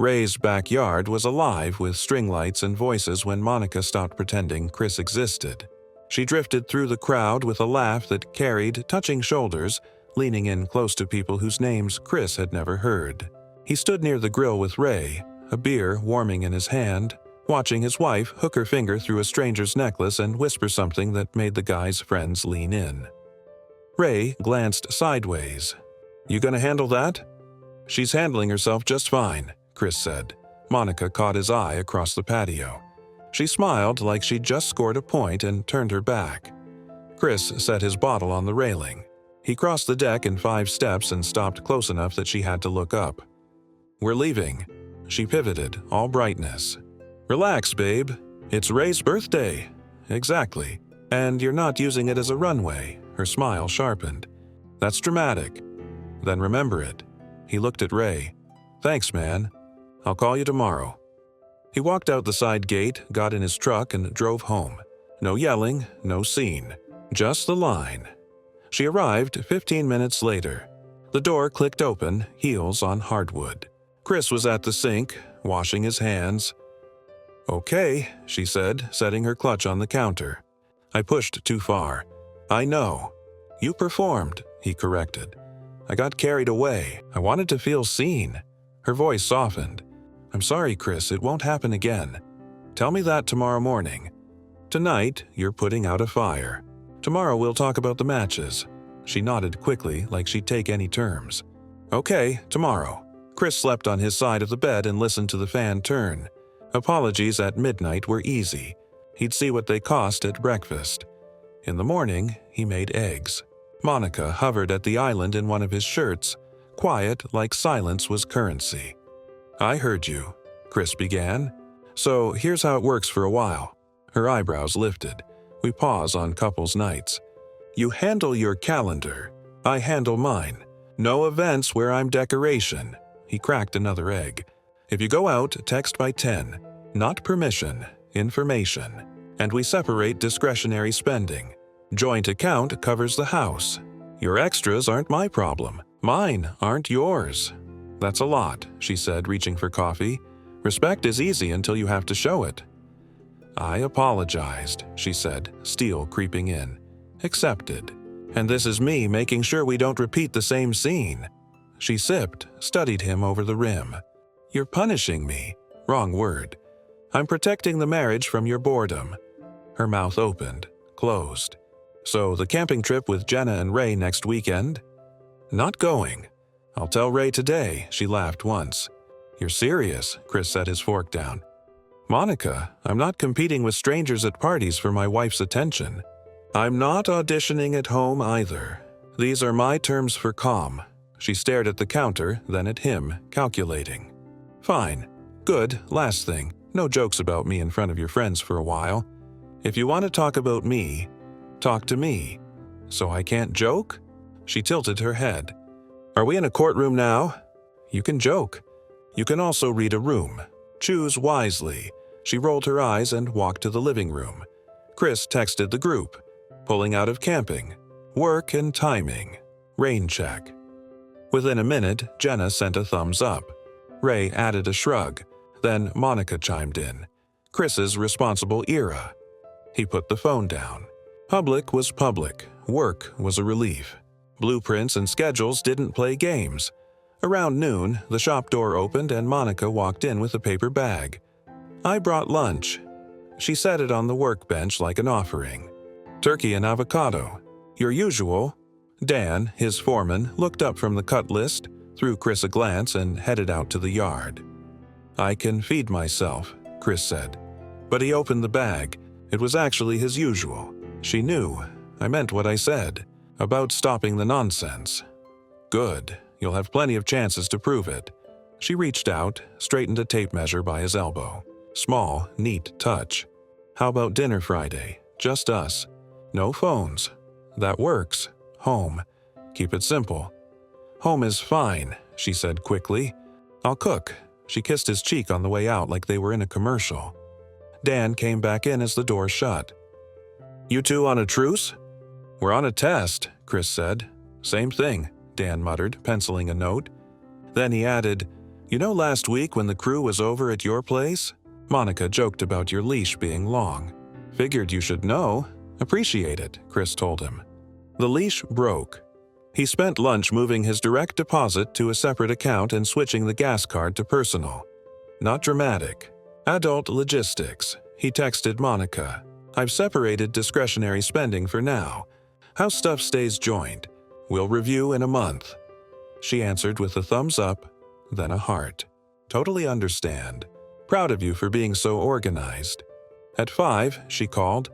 Ray's backyard was alive with string lights and voices when Monika stopped pretending Chris existed. She drifted through the crowd with a laugh that carried, touching shoulders, leaning in close to people whose names Chris had never heard. He stood near the grill with Ray, a beer warming in his hand, watching his wife hook her finger through a stranger's necklace and whisper something that made the guy's friends lean in. Ray glanced sideways. "You gonna handle that?" "She's handling herself just fine," Chris said. Monika caught his eye across the patio. She smiled like she'd just scored a point and turned her back. Chris set his bottle on the railing. He crossed the deck in 5 steps and stopped close enough that she had to look up. "We're leaving." She pivoted, all brightness. "Relax, babe. It's Ray's birthday." "Exactly. And you're not using it as a runway." Her smile sharpened. "That's dramatic." "Then remember it." He looked at Ray. "Thanks, man. I'll call you tomorrow." He walked out the side gate, got in his truck, and drove home. No yelling, no scene. Just the line. She arrived 15 minutes later. The door clicked open, heels on hardwood. Chris was at the sink, washing his hands. "Okay," she said, setting her clutch on the counter. "I pushed too far." "I know." "You performed," he corrected. "I got carried away. I wanted to feel seen." Her voice softened. "I'm sorry, Chris, it won't happen again. Tell me that tomorrow morning. Tonight, you're putting out a fire. Tomorrow we'll talk about the matches." She nodded quickly, like she'd take any terms. "Okay, tomorrow." Chris slept on his side of the bed and listened to the fan turn. Apologies at midnight were easy. He'd see what they cost at breakfast. In the morning, he made eggs. Monika hovered at the island in one of his shirts, quiet like silence was currency. "I heard you," Chris began. "So here's how it works for a while." Her eyebrows lifted. "We pause on couples nights. You handle your calendar. I handle mine. No events where I'm decoration." He cracked another egg. "If you go out, text by 10. Not permission, information. And we separate discretionary spending. Joint account covers the house. Your extras aren't my problem. Mine aren't yours." "That's a lot," she said, reaching for coffee. "Respect is easy until you have to show it." "I apologized," she said, steel creeping in. "Accepted. And this is me making sure we don't repeat the same scene." She sipped, studied him over the rim. "You're punishing me." Wrong word. "I'm protecting the marriage from your boredom." Her mouth opened, closed. "So the camping trip with Jenna and Ray next weekend?" "Not going." "I'll tell Ray today," she laughed once. "You're serious," Chris set his fork down. "Monika, I'm not competing with strangers at parties for my wife's attention. I'm not auditioning at home either. These are my terms for calm." She stared at the counter, then at him, calculating. "Fine. Good. Last thing. No jokes about me in front of your friends for a while. If you want to talk about me, talk to me. So I can't joke?" She tilted her head. "Are we in a courtroom now?" "You can joke. You can also read a room. Choose wisely." She rolled her eyes and walked to the living room. Chris texted the group. "Pulling out of camping. Work and timing. Rain check." Within a minute, Jenna sent a thumbs up. Ray added a shrug. Then Monika chimed in. Chris's responsible era. He put the phone down. Public was public. Work was a relief. Blueprints and schedules didn't play games. Around noon, the shop door opened and Monika walked in with a paper bag. "I brought lunch." She set it on the workbench like an offering. "Turkey and avocado. Your usual." Dan, his foreman, looked up from the cut list, threw Chris a glance, and headed out to the yard. "I can feed myself," Chris said. But he opened the bag. It was actually his usual. She knew. I meant what I said. About stopping the nonsense. "Good. You'll have plenty of chances to prove it." She reached out, straightened a tape measure by his elbow. Small, neat touch. "How about dinner Friday? Just us. No phones." "That works. Home. Keep it simple." "Home is fine," she said quickly. "I'll cook." She kissed his cheek on the way out like they were in a commercial. Dan came back in as the door shut. "You two on a truce?" "We're on a test," Chris said. "Same thing," Dan muttered, penciling a note. Then he added, You know last week when the crew was over at your place? Monika joked about your leash being long. Figured you should know. Appreciate it, Chris told him. The leash broke. He spent lunch moving his direct deposit to a separate account and switching the gas card to personal. Not dramatic. Adult logistics. He texted Monika. I've separated discretionary spending for now. How stuff stays joined. We'll review in a month. She answered with a thumbs up, then a heart. Totally understand. Proud of you for being so organized. At 5, she called.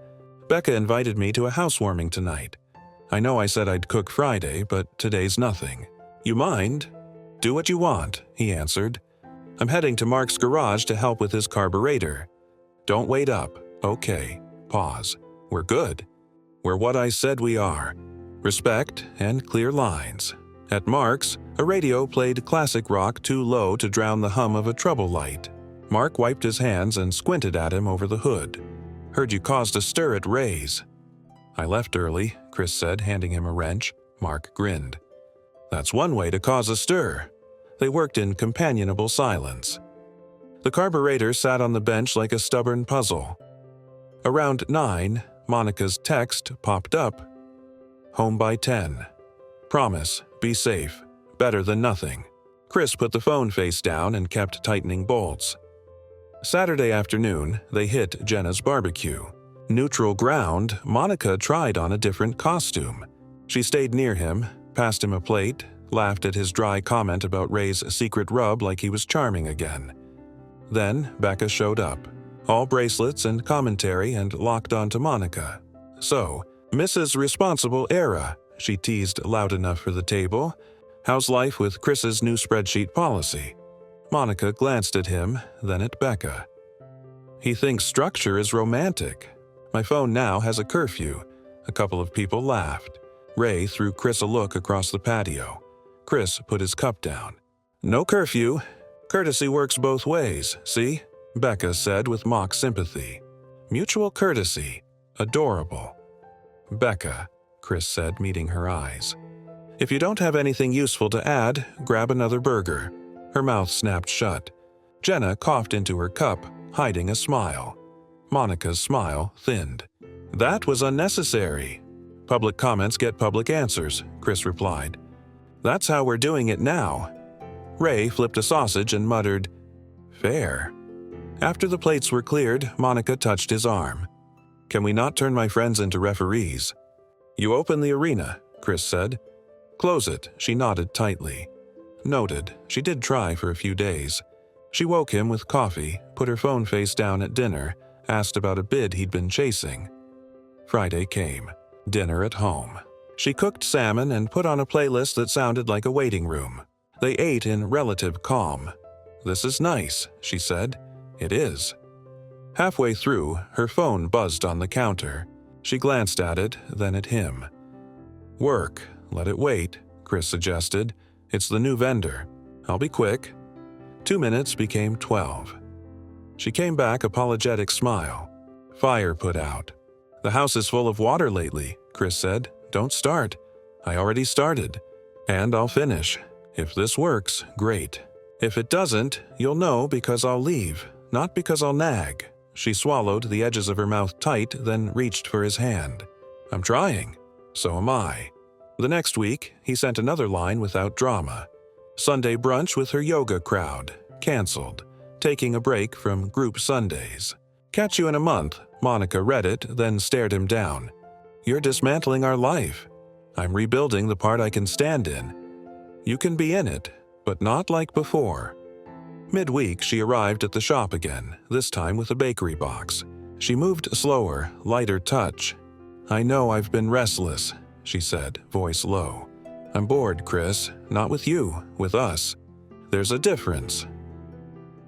Becca invited me to a housewarming tonight. I know I said I'd cook Friday, but today's nothing. You mind? Do what you want, he answered. I'm heading to Mark's garage to help with his carburetor. Don't wait up. Okay. Pause. We're good. We're what I said we are. Respect and clear lines. At Mark's, a radio played classic rock too low to drown the hum of a trouble light. Mark wiped his hands and squinted at him over the hood. Heard you caused a stir at Ray's. I left early, Chris said, handing him a wrench. Mark grinned. That's one way to cause a stir. They worked in companionable silence. The carburetor sat on the bench like a stubborn puzzle. Around 9, Monika's text popped up. Home by 10. Promise, be safe. Better than nothing. Chris put the phone face down and kept tightening bolts. Saturday afternoon, they hit Jenna's barbecue. Neutral ground, Monika tried on a different costume. She stayed near him, passed him a plate, laughed at his dry comment about Ray's secret rub like he was charming again. Then Becca showed up, all bracelets and commentary, and locked onto Monika. So, Mrs. Responsible Era, she teased loud enough for the table. How's life with Chris's new spreadsheet policy? Monika glanced at him, then at Becca. He thinks structure is romantic. My phone now has a curfew. A couple of people laughed. Ray threw Chris a look across the patio. Chris put his cup down. No curfew. Courtesy works both ways, see? Becca said with mock sympathy. Mutual courtesy. Adorable. Becca, Chris said, meeting her eyes. If you don't have anything useful to add, grab another burger. Her mouth snapped shut. Jenna coughed into her cup, hiding a smile. Monika's smile thinned. That was unnecessary. Public comments get public answers, Chris replied. That's how we're doing it now. Ray flipped a sausage and muttered, Fair. After the plates were cleared, Monika touched his arm. Can we not turn my friends into referees? You open the arena, Chris said. Close it, she nodded tightly. Noted, she did try for a few days. She woke him with coffee, put her phone face down at dinner, asked about a bid he'd been chasing. Friday came. Dinner at home. She cooked salmon and put on a playlist that sounded like a waiting room. They ate in relative calm. This is nice, she said. It is. Halfway through, her phone buzzed on the counter. She glanced at it, then at him. Work. Let it wait, Chris suggested. It's the new vendor. I'll be quick. 2 minutes became 12. She came back, apologetic smile. Fire put out. The house is full of water lately, Chris said. Don't start. I already started. And I'll finish. If this works, great. If it doesn't, you'll know because I'll leave, not because I'll nag. She swallowed, the edges of her mouth tight, then reached for his hand. I'm trying. So am I. The next week, he sent another line without drama. Sunday brunch with her yoga crowd. Cancelled. Taking a break from group Sundays. Catch you in a month. Monika read it, then stared him down. You're dismantling our life. I'm rebuilding the part I can stand in. You can be in it, but not like before. Midweek, she arrived at the shop again, this time with a bakery box. She moved slower, lighter touch. I know I've been restless, she said, voice low. I'm bored, Chris. Not with you, with us. There's a difference.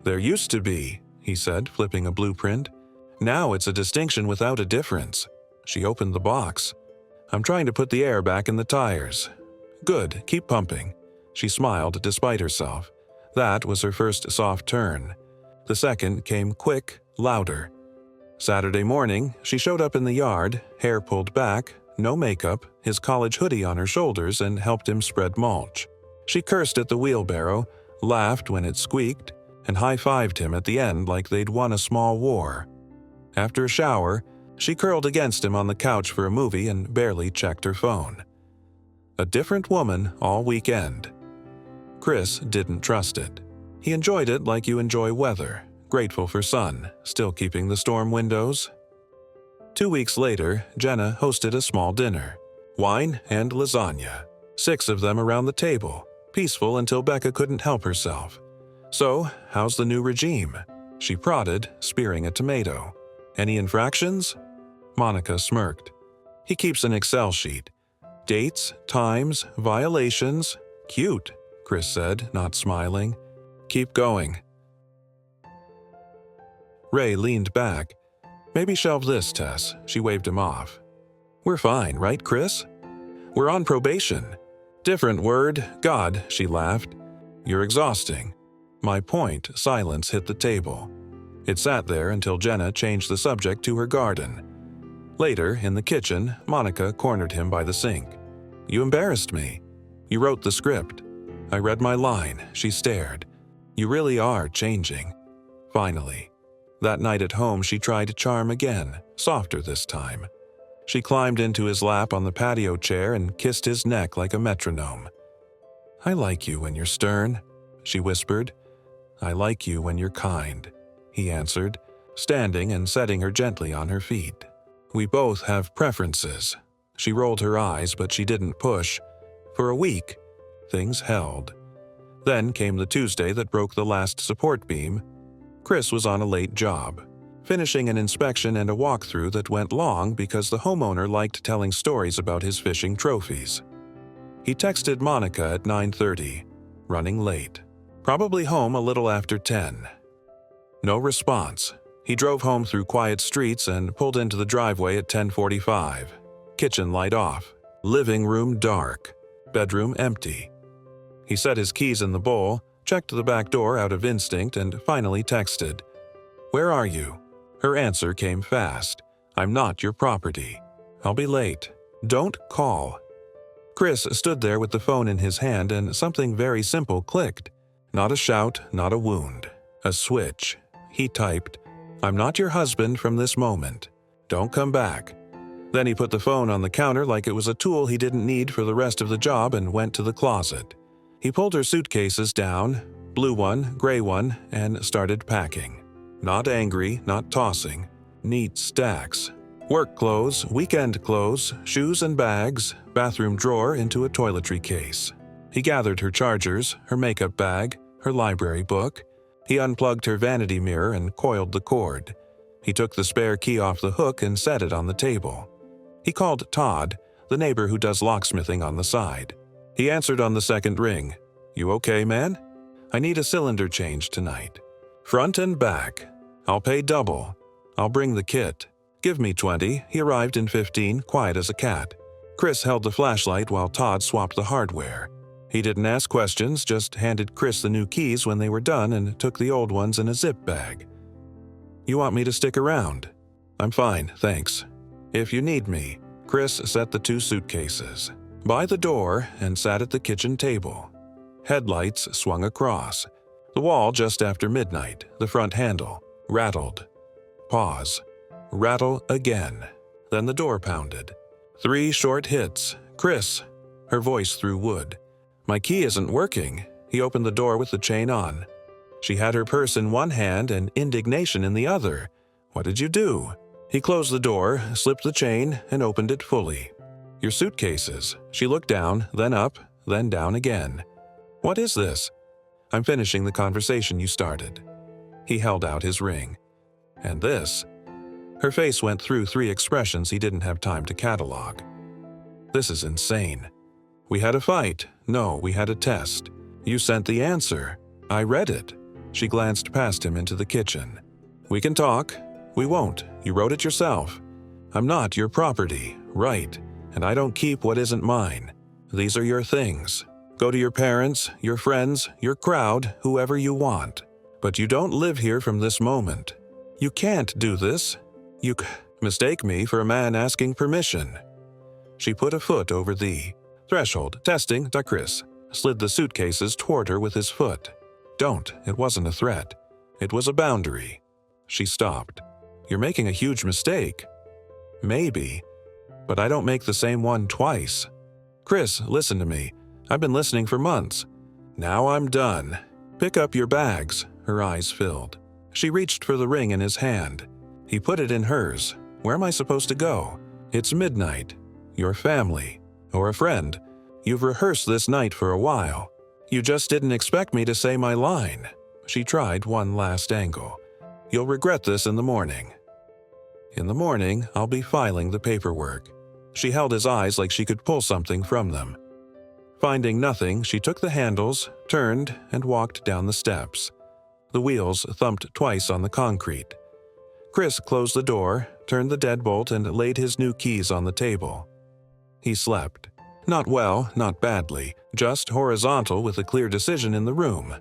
There used to be, he said, flipping a blueprint. Now it's a distinction without a difference. She opened the box. I'm trying to put the air back in the tires. Good, keep pumping. She smiled despite herself. That was her first soft turn. The second came quick, louder. Saturday morning, she showed up in the yard, hair pulled back, no makeup, his college hoodie on her shoulders, and helped him spread mulch. She cursed at the wheelbarrow, laughed when it squeaked, and high-fived him at the end like they'd won a small war. After a shower, she curled against him on the couch for a movie and barely checked her phone. A different woman all weekend. Chris didn't trust it. He enjoyed it like you enjoy weather, grateful for sun, still keeping the storm windows. 2 weeks later, Jenna hosted a small dinner. Wine and lasagna. 6 of them around the table, peaceful until Becca couldn't help herself. "So, how's the new regime?" She prodded, spearing a tomato. "Any infractions?" Monika smirked. "He keeps an Excel sheet. Dates, times, violations. Cute," Chris said, not smiling. "Keep going." Ray leaned back. "Maybe shelve this, Tess." She waved him off. "We're fine, right, Chris?" "We're on probation." "Different word, God," she laughed. "You're exhausting." My point, silence hit the table. It sat there until Jenna changed the subject to her garden. Later, in the kitchen, Monika cornered him by the sink. "You embarrassed me. You wrote the script." I read my line. She stared. "You really are changing." Finally. That night at home, she tried to charm again, softer this time. She climbed into his lap on the patio chair and kissed his neck like a metronome. "I like you when you're stern," she whispered. "I like you when you're kind," he answered, standing and setting her gently on her feet. "We both have preferences." She rolled her eyes, but she didn't push. For a week, things held. Then came the Tuesday that broke the last support beam. Chris was on a late job, finishing an inspection and a walkthrough that went long because the homeowner liked telling stories about his fishing trophies. He texted Monika at 9:30, running late. Probably home a little after 10. No response. He drove home through quiet streets and pulled into the driveway at 10:45. Kitchen light off. Living room dark. Bedroom empty. He set his keys in the bowl, checked the back door out of instinct, and finally texted, "Where are you?" Her answer came fast. "I'm not your property. I'll be late. Don't call." Chris stood there with the phone in his hand and something very simple clicked. Not a shout, not a wound. A switch. He typed, "I'm not your husband from this moment. Don't come back." Then he put the phone on the counter like it was a tool he didn't need for the rest of the job and went to the closet. He pulled her suitcases down, blue one, gray one, and started packing. Not angry, not tossing. Neat stacks. Work clothes, weekend clothes, shoes and bags, bathroom drawer into a toiletry case. He gathered her chargers, her makeup bag, her library book. He unplugged her vanity mirror and coiled the cord. He took the spare key off the hook and set it on the table. He called Todd, the neighbor who does locksmithing on the side. He answered on the second ring. "You okay, man? I need a cylinder change tonight. Front and back. I'll pay double. I'll bring the kit. Give me 20. He arrived in 15, quiet as a cat. Chris held the flashlight while Todd swapped the hardware. He didn't ask questions, just handed Chris the new keys when they were done and took the old ones in a zip bag. "You want me to stick around?" "I'm fine, thanks." "If you need me." Chris set the 2 suitcases by the door and sat at the kitchen table. Headlights swung across. The wall just after midnight, the front handle, rattled. Pause. Rattle again. Then the door pounded. 3 short hits. "Chris." Her voice through wood. "My key isn't working." He opened the door with the chain on. She had her purse in one hand and indignation in the other. "What did you do?" He closed the door, slipped the chain, and opened it fully. "Your suitcases." She looked down, then up, then down again. "What is this?" "I'm finishing the conversation you started." He held out his ring. "And this?" Her face went through 3 expressions he didn't have time to catalog. "This is insane. We had a fight. No, we had a test. You sent the answer. I read it." She glanced past him into the kitchen. "We can talk." "We won't. You wrote it yourself." "I'm not your property." "Right. And I don't keep what isn't mine. These are your things. Go to your parents, your friends, your crowd, whoever you want. But you don't live here from this moment. You can't do this. You mistake me for a man asking permission." She put a foot over the threshold, testing, Chris slid the suitcases toward her with his foot. Don't. It wasn't a threat. It was a boundary. She stopped. You're making a huge mistake. Maybe, but I don't make the same one twice. Chris, listen to me. I've been listening for months. Now I'm done. Pick up your bags. Her eyes filled. She reached for the ring in his hand. He put it in hers. Where am I supposed to go? It's midnight. Your family. Or a friend. You've rehearsed this night for a while. You just didn't expect me to say my line. She tried one last angle. You'll regret this in the morning. In the morning, I'll be filing the paperwork. She held his eyes like she could pull something from them. Finding nothing, she took the handles, turned, and walked down the steps. The wheels thumped twice on the concrete. Chris closed the door, turned the deadbolt, and laid his new keys on the table. He slept. Not well, not badly, just horizontal with a clear decision in the room.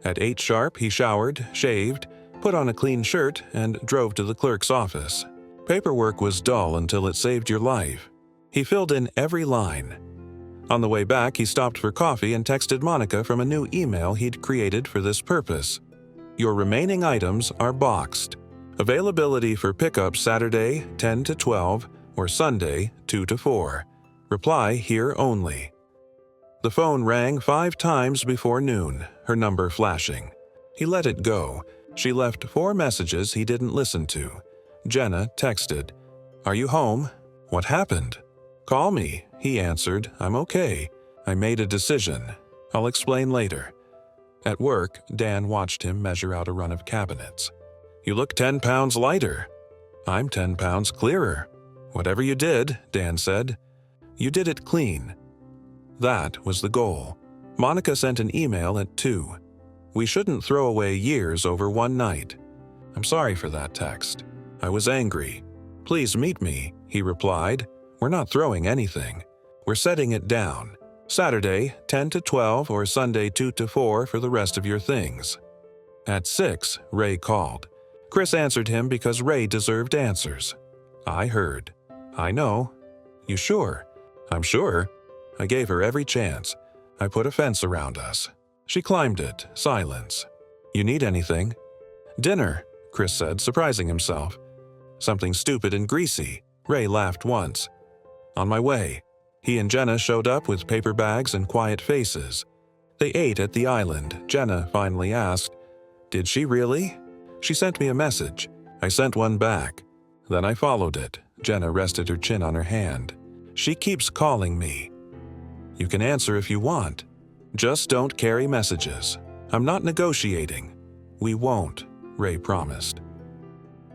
At 8 sharp, he showered, shaved, put on a clean shirt, and drove to the clerk's office. Paperwork was dull until it saved your life. He filled in every line. On the way back, he stopped for coffee and texted Monika from a new email he'd created for this purpose. Your remaining items are boxed. Availability for pickup Saturday 10 to 12 or Sunday 2 to 4. Reply here only. The phone rang 5 times before noon, her number flashing. He let it go. She left 4 messages he didn't listen to. Jenna texted, "Are you home? What happened?" "Call me," he answered. "I'm okay. I made a decision. I'll explain later." At work, Dan watched him measure out a run of cabinets. "You look 10 pounds lighter." "I'm 10 pounds clearer." "Whatever you did," Dan said, "you did it clean." That was the goal. Monika sent an email at 2. "We shouldn't throw away years over one night." "I'm sorry for that text. I was angry." "Please meet me," he replied. "We're not throwing anything. We're setting it down. Saturday, 10 to 12 or Sunday 2 to 4 for the rest of your things." At 6, Ray called. Chris answered him because Ray deserved answers. "I heard." "I know." "You sure?" "I'm sure." I gave her every chance. I put a fence around us. She climbed it, silence. "You need anything?" "Dinner," Chris said, surprising himself. "Something stupid and greasy." Ray laughed once. "On my way." He and Jenna showed up with paper bags and quiet faces. They ate at the island. Jenna finally asked, "Did she really?" "She sent me a message. I sent one back. Then I followed it." Jenna rested her chin on her hand. "She keeps calling me." "You can answer if you want. Just don't carry messages. I'm not negotiating." "We won't," Ray promised.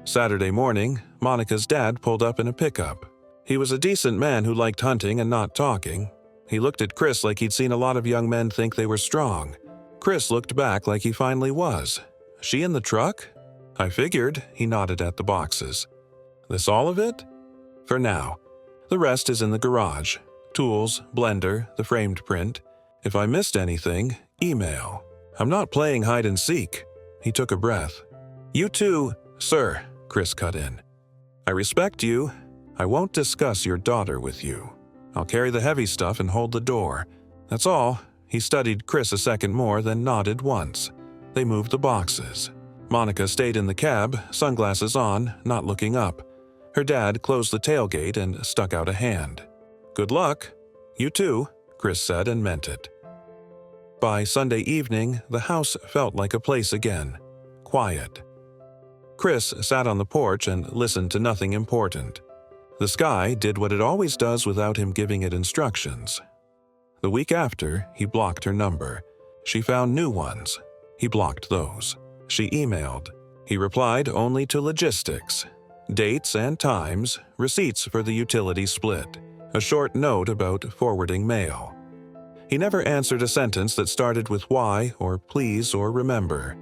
Saturday morning, Monika's dad pulled up in a pickup. He was a decent man who liked hunting and not talking. He looked at Chris like he'd seen a lot of young men think they were strong. Chris looked back like he finally was. "She in the truck?" "I figured," he nodded at the boxes. "This all of it?" "For now. The rest is in the garage. Tools, blender, the framed print. If I missed anything, email. I'm not playing hide and seek." He took a breath. "You too, sir," Chris cut in. "I respect you. I won't discuss your daughter with you. I'll carry the heavy stuff and hold the door. That's all." He studied Chris a second more, then nodded once. They moved the boxes. Monika stayed in the cab, sunglasses on, not looking up. Her dad closed the tailgate and stuck out a hand. "Good luck." "You too," Chris said and meant it. By Sunday evening, the house felt like a place again. Quiet. Chris sat on the porch and listened to nothing important. The sky did what it always does without him giving it instructions. The week after, he blocked her number. She found new ones. He blocked those. She emailed. He replied only to logistics. Dates and times, receipts for the utility split. A short note about forwarding mail. He never answered a sentence that started with why or please or remember.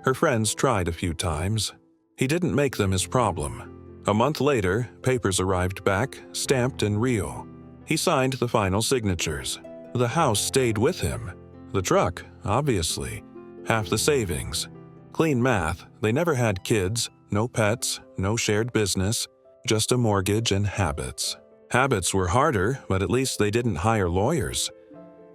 Her friends tried a few times. He didn't make them his problem. A month later, papers arrived back, stamped and real. He signed the final signatures. The house stayed with him. The truck, obviously. Half the savings. Clean math, they never had kids, no pets, no shared business, just a mortgage and habits. Habits were harder, but at least they didn't hire lawyers.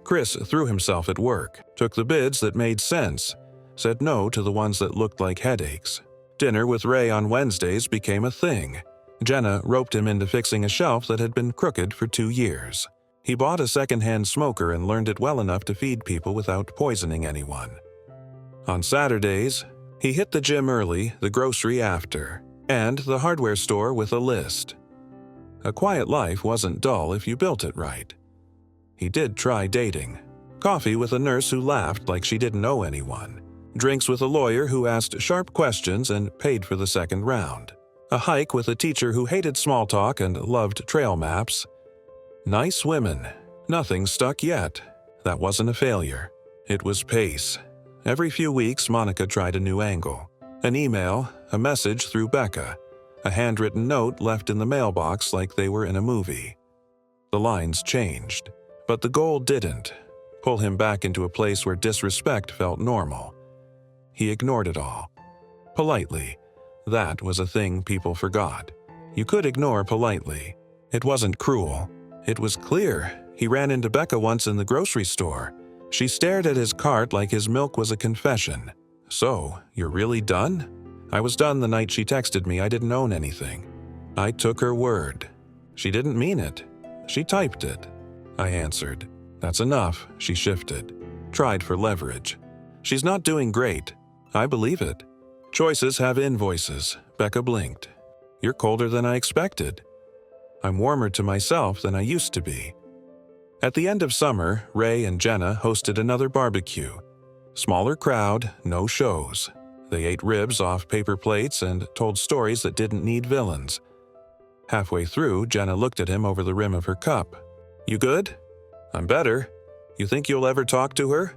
Chris threw himself at work, took the bids that made sense. said no to the ones that looked like headaches. Dinner with Ray on Wednesdays became a thing. Jenna roped him into fixing a shelf that had been crooked for 2 years. He bought a second-hand smoker and learned it well enough to feed people without poisoning anyone. On Saturdays, he hit the gym early, the grocery after, and the hardware store with a list. A quiet life wasn't dull if you built it right. He did try dating. Coffee with a nurse who laughed like she didn't know anyone. Drinks with a lawyer who asked sharp questions and paid for the second round. A hike with a teacher who hated small talk and loved trail maps. Nice women. Nothing stuck yet. That wasn't a failure. It was pace. Every few weeks, Monika tried a new angle. An email, a message through Becca, a handwritten note left in the mailbox like they were in a movie. The lines changed, but the goal didn't. Pull him back into a place where disrespect felt normal. He ignored it all. Politely. That was a thing people forgot. You could ignore politely. It wasn't cruel. It was clear. He ran into Becca once in the grocery store. She stared at his cart like his milk was a confession. "So, you're really done?" "I was done the night she texted me I didn't own anything." I took her word. "She didn't mean it. She typed it." I answered. "That's enough," she shifted. Tried for leverage. "She's not doing great." I believe it. "Choices have invoices." Becca blinked. "You're colder than I expected." "I'm warmer to myself than I used to be." At the end of summer, Ray and Jenna hosted another barbecue. Smaller crowd, no shows. They ate ribs off paper plates and told stories that didn't need villains. Halfway through, Jenna looked at him over the rim of her cup. "You good?" "I'm better." "You think you'll ever talk to her?"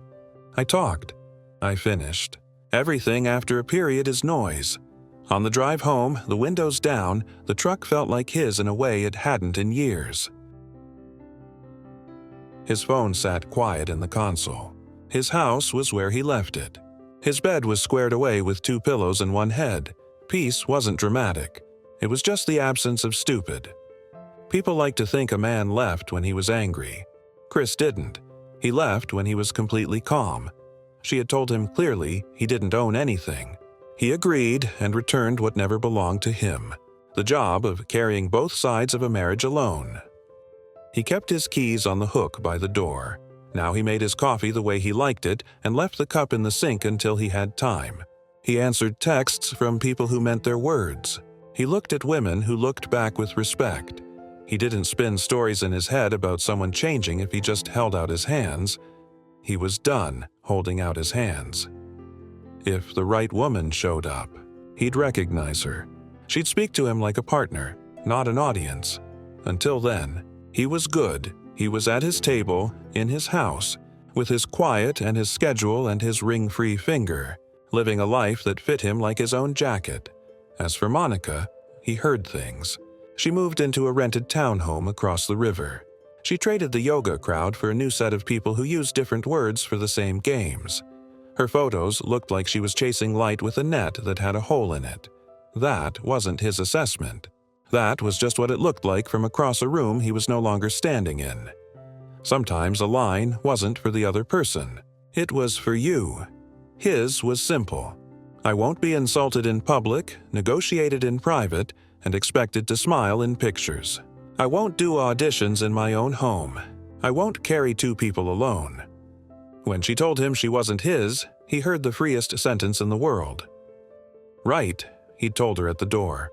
I talked. I finished. Everything after a period is noise. On the drive home, the windows down, the truck felt like his in a way it hadn't in years. His phone sat quiet in the console. His house was where he left it. His bed was squared away with 2 pillows and 1 head. Peace wasn't dramatic. It was just the absence of stupid. People like to think a man left when he was angry. Chris didn't. He left when he was completely calm. She had told him clearly he didn't own anything. He agreed and returned what never belonged to him. The job of carrying both sides of a marriage alone. He kept his keys on the hook by the door. Now he made his coffee the way he liked it and left the cup in the sink until he had time. He answered texts from people who meant their words. He looked at women who looked back with respect. He didn't spin stories in his head about someone changing if he just held out his hands. He was done holding out his hands. If the right woman showed up, he'd recognize her. She'd speak to him like a partner, not an audience. Until then, he was good. He was at his table, in his house, with his quiet and his schedule and his ring-free finger, living a life that fit him like his own jacket. As for Monika, he heard things. She moved into a rented townhome across the river. She traded the yoga crowd for a new set of people who used different words for the same games. Her photos looked like she was chasing light with a net that had a hole in it. That wasn't his assessment. That was just what it looked like from across a room he was no longer standing in. Sometimes a line wasn't for the other person. It was for you. His was simple. I won't be insulted in public, negotiated in private, and expected to smile in pictures. I won't do auditions in my own home. I won't carry 2 people alone. When she told him she wasn't his, he heard the freest sentence in the world. "Right," he told her at the door.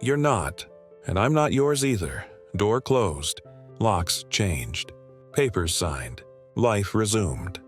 "You're not, and I'm not yours either." Door closed. Locks changed. Papers signed. Life resumed.